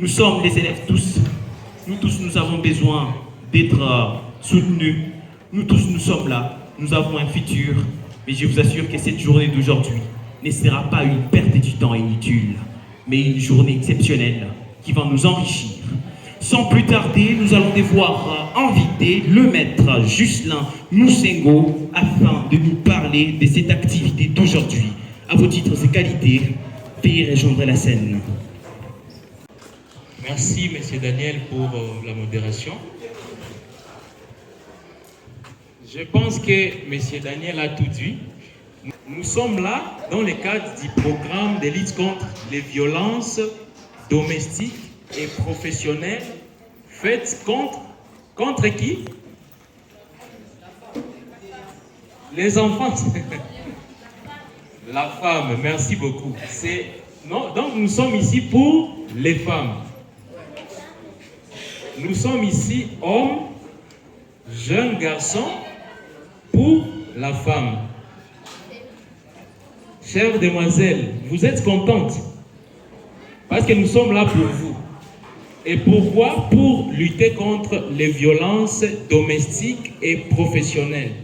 Nous sommes les élèves tous. Nous tous, nous avons besoin d'être soutenus. Nous tous, nous sommes là. Nous avons un futur. Mais je vous assure que cette journée d'aujourd'hui ne sera pas une perte du temps inutile, mais une journée exceptionnelle qui va nous enrichir. Sans plus tarder, nous allons devoir inviter le maître Juscelin Moussengo afin de nous parler de cette activité d'aujourd'hui. À vos titres et qualités, veuillez rejoindre la scène. Merci, M. Daniel, pour la modération. Je pense que M. Daniel a tout dit. Nous sommes là dans le cadre du programme de lutte contre les violences domestiques et professionnelles faites contre qui? Les enfants. La femme, merci beaucoup. Non, donc nous sommes ici pour les femmes. Nous sommes ici hommes, jeunes garçons, pour la femme. Chères demoiselles, vous êtes contentes parce que nous sommes là pour vous. Et pourquoi? Pour lutter contre les violences domestiques et professionnelles.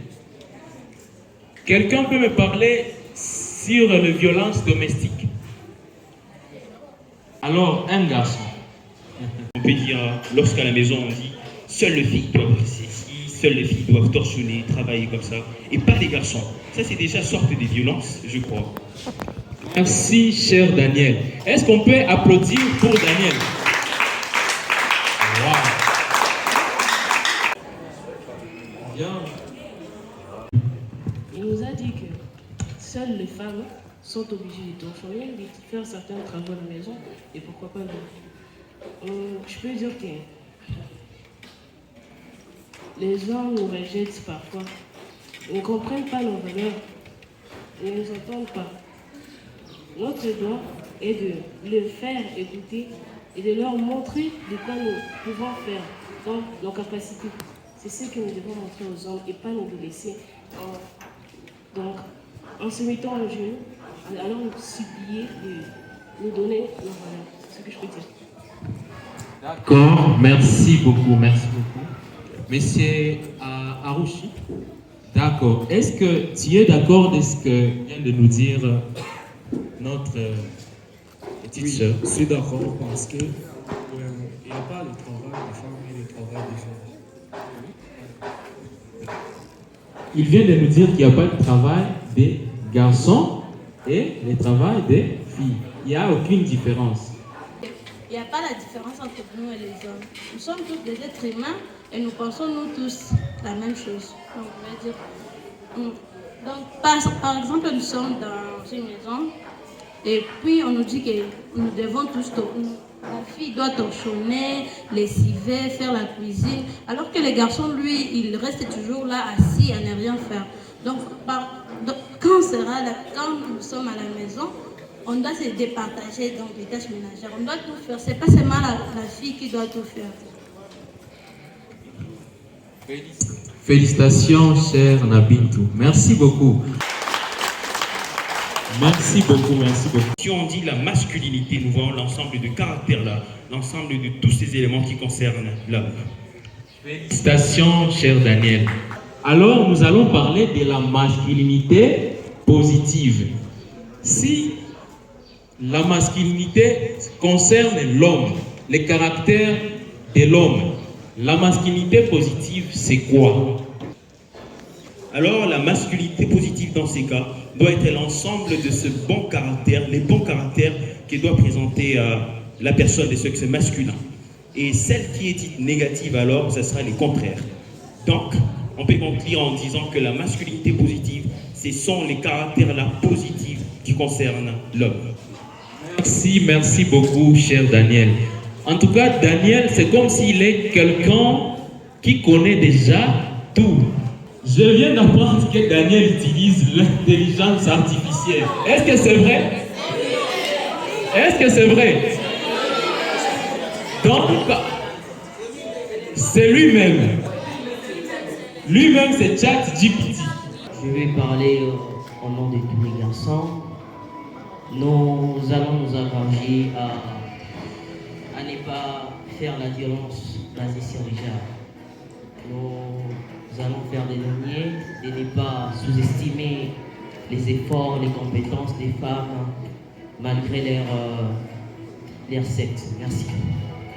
Quelqu'un peut me parler sur les violences domestiques? Alors, un garçon. On peut dire, lorsqu'à la maison on dit, seules les filles doivent faire ceci, seules les filles doivent torchonner, travailler comme ça, et pas les garçons. Ça, c'est déjà sorte de violence, je crois. Merci, cher Daniel. Est-ce qu'on peut applaudir pour Daniel? Wow. Bien. Il nous a dit que seules les femmes sont obligées de torchonner, de faire certains travaux à la maison, et pourquoi pas nous. Je peux dire que les hommes nous rejettent parfois. Ils ne comprennent pas nos valeurs. Ils ne nous entendent pas. Notre devoir est de les faire écouter et de leur montrer de quoi nous pouvons faire dans nos capacités. C'est ce que nous devons montrer aux hommes et pas nous laisser en se mettant en genoux, en allant nous supplier de nous donner nos valeurs. C'est ce que je peux dire. D'accord, merci beaucoup, merci beaucoup. Monsieur Arouchi, d'accord. Est-ce que tu es d'accord de ce que vient de nous dire notre petite sœur? Je suis d'accord parce que il n'y a pas le travail des femmes et le travail des hommes. Il vient de nous dire qu'il n'y a pas le travail des garçons et le travail des filles. Il n'y a aucune différence. Il n'y a pas la différence entre nous et les hommes. Nous sommes tous des êtres humains et nous pensons nous tous la même chose. Donc, on va dire. Donc, par exemple, nous sommes dans une maison et puis on nous dit que nous devons tous la fille doit torchonner, lessiver, faire la cuisine, alors que les garçons, lui, il reste toujours là assis à ne rien faire. Donc, quand nous sommes à la maison, on doit se départager dans les tâches ménagères. On doit tout faire. C'est pas seulement la fille qui doit tout faire. Félicitations, cher Nabintou. Merci beaucoup. Merci beaucoup, merci beaucoup. Si on dit la masculinité, nous voyons l'ensemble de caractères-là, l'ensemble de tous ces éléments qui concernent l'homme. Félicitations, cher Daniel. Alors, nous allons parler de la masculinité positive. Si la masculinité concerne l'homme, les caractères de l'homme, la masculinité positive, c'est quoi? Alors, la masculinité positive dans ces cas doit être l'ensemble de ce bon caractère, les bons caractères que doit présenter la personne de sexe masculin. Et celle qui est dite négative, alors, ce sera les contraires. Donc, on peut conclure en disant que la masculinité positive, ce sont les caractères-là positifs qui concernent l'homme. Merci beaucoup, cher Daniel. En tout cas, Daniel, c'est comme s'il est quelqu'un qui connaît déjà tout. Je viens d'apprendre que Daniel utilise l'intelligence artificielle. Est-ce que c'est vrai? Est-ce que c'est vrai? Donc, c'est lui-même. Lui-même, c'est ChatGPT. Je vais parler au nom de tous les garçons. Nous allons nous engager à ne n'est pas faire la violence basée sur les genres. Nous allons faire des derniers de ne pas sous-estimer les efforts, les compétences des femmes malgré leur sexe. Merci.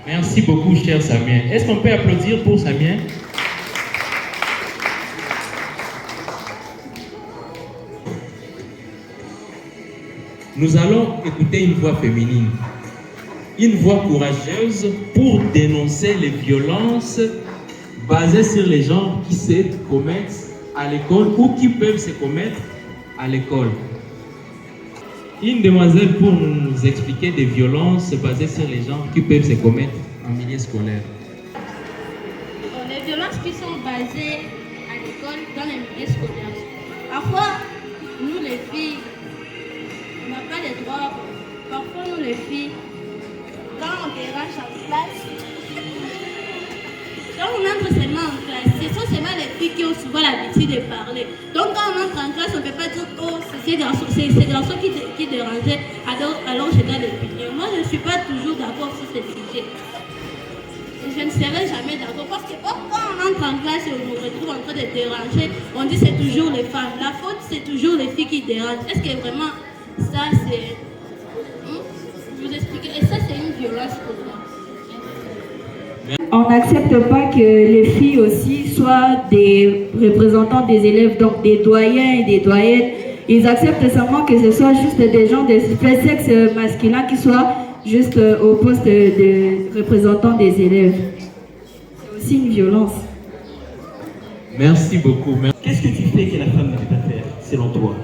Merci beaucoup, cher Samien. Est-ce qu'on peut applaudir pour Samien? Nous allons écouter une voix féminine, une voix courageuse pour dénoncer les violences basées sur les genres qui se commettent à l'école ou qui peuvent se commettre à l'école. Une demoiselle pour nous expliquer des violences basées sur les genres qui peuvent se commettre en milieu scolaire. Les violences qui sont basées à l'école, dans les milieux scolaires. Parfois, nous les filles, on n'a pas les droits. Parfois, nous les filles, quand on dérange en classe, quand on entre seulement en classe, ce sont seulement les filles qui ont souvent l'habitude de parler. Donc quand on entre en classe, on ne peut pas dire « Oh, c'est ces garçons qui dérangeaient, alors je dois les punir ». Moi, je ne suis pas toujours d'accord sur ce sujet. Je ne serai jamais d'accord parce que quand on entre en classe et on nous retrouve en train de déranger, on dit c'est toujours les femmes. La faute, c'est toujours les filles qui dérangent. Est-ce que vraiment ça, c'est... Je vous explique. Et ça, c'est une violence pour moi. On n'accepte pas que les filles aussi soient des représentants des élèves, donc des doyens et des doyennes. Ils acceptent seulement que ce soit juste des gens de sexe masculin qui soient juste au poste de représentants des élèves. C'est aussi une violence. Merci beaucoup. Qu'est-ce que tu fais que la femme ne peut pas faire, selon toi?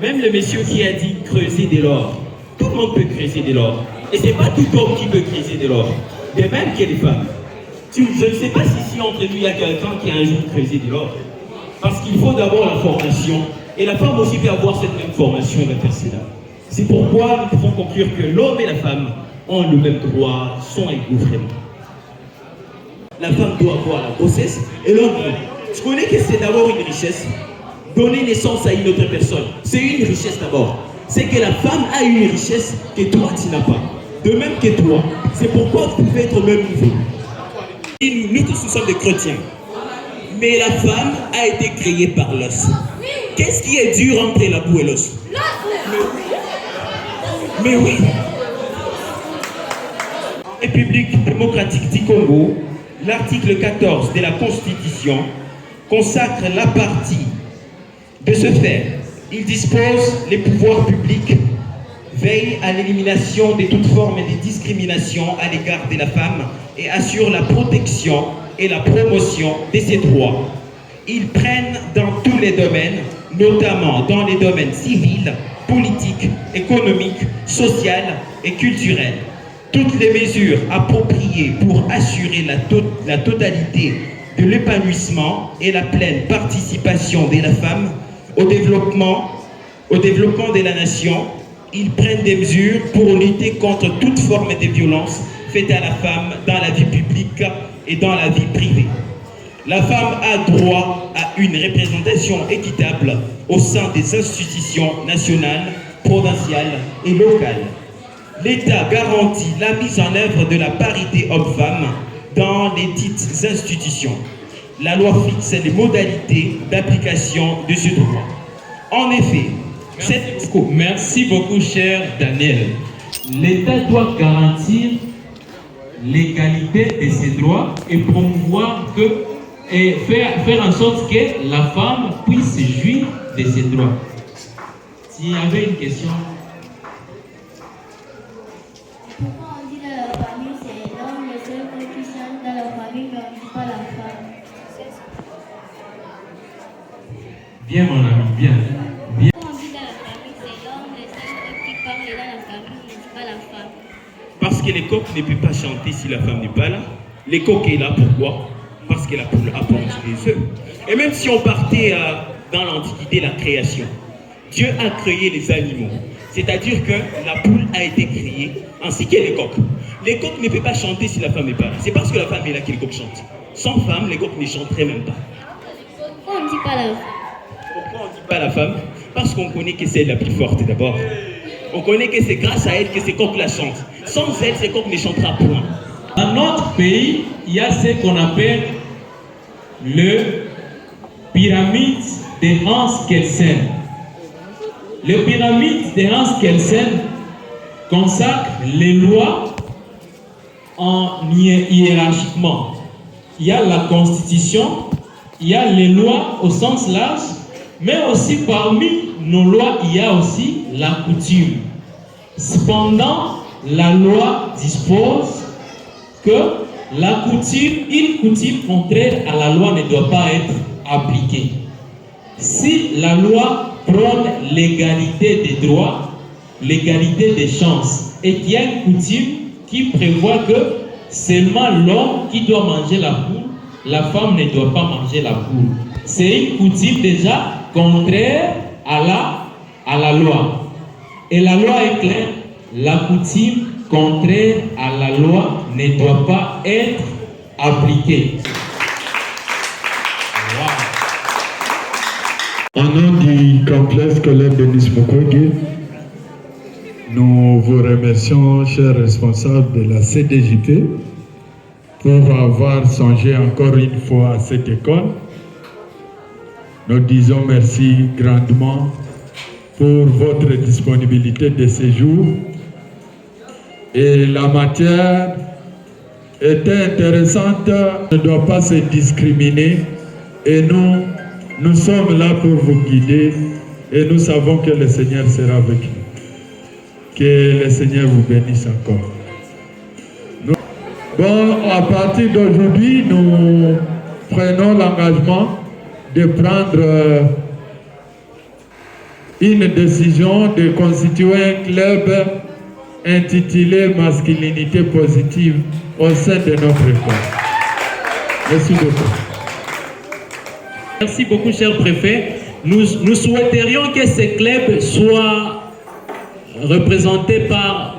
Même le monsieur qui a dit creuser de l'or, tout le monde peut creuser de l'or. Et ce n'est pas tout homme qui peut creuser de l'or. De même que les femmes. Je ne sais pas si entre nous il y a quelqu'un qui a un jour creusé de l'or. Parce qu'il faut d'abord la formation. Et la femme aussi peut avoir cette même formation et faire cela. C'est pourquoi nous pouvons conclure que l'homme et la femme ont le même droit, sont égaux vraiment. La femme doit avoir la grossesse et l'homme non. Je connais que c'est d'abord une richesse. Donner naissance à une autre personne, c'est une richesse d'abord. C'est que la femme a une richesse que toi tu n'as pas. De même que toi, c'est pourquoi vous pouvez être au même niveau. Nous tous nous sommes des chrétiens. Mais la femme a été créée par l'os. Qu'est-ce qui est dur entre la boue et l'os? Mais oui. République démocratique du Congo, l'article 14 de la Constitution consacre la partie. De ce fait, il dispose les pouvoirs publics veillent à l'élimination de toute forme de discrimination à l'égard de la femme et assure la protection et la promotion de ses droits. Ils prennent dans tous les domaines, notamment dans les domaines civils, politiques, économiques, sociaux et culturels, toutes les mesures appropriées pour assurer la totalité de l'épanouissement et la pleine participation de la femme au développement de la nation. Ils prennent des mesures pour lutter contre toute forme de violence faite à la femme dans la vie publique et dans la vie privée. La femme a droit à une représentation équitable au sein des institutions nationales, provinciales et locales. L'État garantit la mise en œuvre de la parité homme-femme dans les dites institutions. La loi fixe les modalités d'application de ce droit. En effet, merci beaucoup, cher Daniel. L'État doit garantir l'égalité de ses droits et promouvoir et faire en sorte que la femme puisse jouir de ses droits. S'il y avait une question. Pourquoi on dit dans la famille c'est l'homme le seul qui chante dans la famille, mais on ne dit pas la femme? Bien mon ami, bien. Pourquoi on dit dans la famille c'est l'homme le seul qui parle dans la famille, mais on ne dit pas la femme? Parce que les coqs ne peuvent pas chanter si la femme n'est pas là. Les coqs est là, pourquoi? Parce que la poule a pondu les œufs. Et même si on partait dans l'Antiquité, la création, Dieu a créé les animaux. C'est-à-dire que la poule a été créée, ainsi que les coqs. Les coqs ne peuvent pas chanter si la femme n'est pas là. C'est parce que la femme est là que les coqs chantent. Sans femme, les coqs ne chanteraient même pas. Pourquoi on ne dit pas la femme? Pourquoi on ne dit pas la femme? Parce qu'on connaît que c'est la plus forte d'abord. On connaît que c'est grâce à elle que c'est Coq la chante. Sans elle, c'est Coq ne chantera point. Dans notre pays, il y a ce qu'on appelle le pyramide de Hans Kelsen. Le pyramide de Hans Kelsen consacre les lois hiérarchiquement. Il y a la constitution, il y a les lois au sens large, mais aussi parmi nos lois, il y a aussi la coutume. Cependant, la loi dispose que la coutume, une coutume contraire à la loi ne doit pas être appliquée. Si la loi prône l'égalité des droits, l'égalité des chances, et qu'il y a une coutume qui prévoit que seulement l'homme qui doit manger la poule, la femme ne doit pas manger la poule. C'est une coutume déjà contraire à la loi. Et la loi est claire, la coutume contraire à la loi ne doit pas être appliquée. Au nom du complexe scolaire Denis Mukwege, nous vous remercions, chers responsables de la CDJP, pour avoir songé encore une fois à cette école. Nous disons merci grandement pour votre disponibilité de séjour. Et la matière était intéressante, ne doit pas se discriminer. Et nous sommes là pour vous guider et nous savons que le Seigneur sera avec nous. Que le Seigneur vous bénisse encore. Bon, à partir d'aujourd'hui, nous prenons l'engagement de prendre une décision de constituer un club intitulé Masculinité positive au sein de notre école. Merci beaucoup. Merci beaucoup, cher préfet. Nous souhaiterions que ce club soit représenté par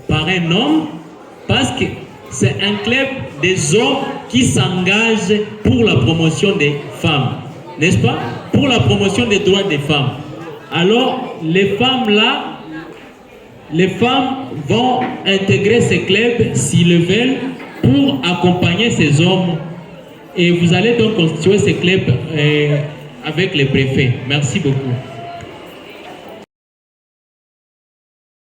un homme, parce que c'est un club des hommes qui s'engagent pour la promotion des femmes, n'est-ce pas? Pour la promotion des droits des femmes. Alors, les femmes vont intégrer ce club s'ils le veulent pour accompagner ces hommes. Et vous allez donc constituer ce club avec les préfets. Merci beaucoup.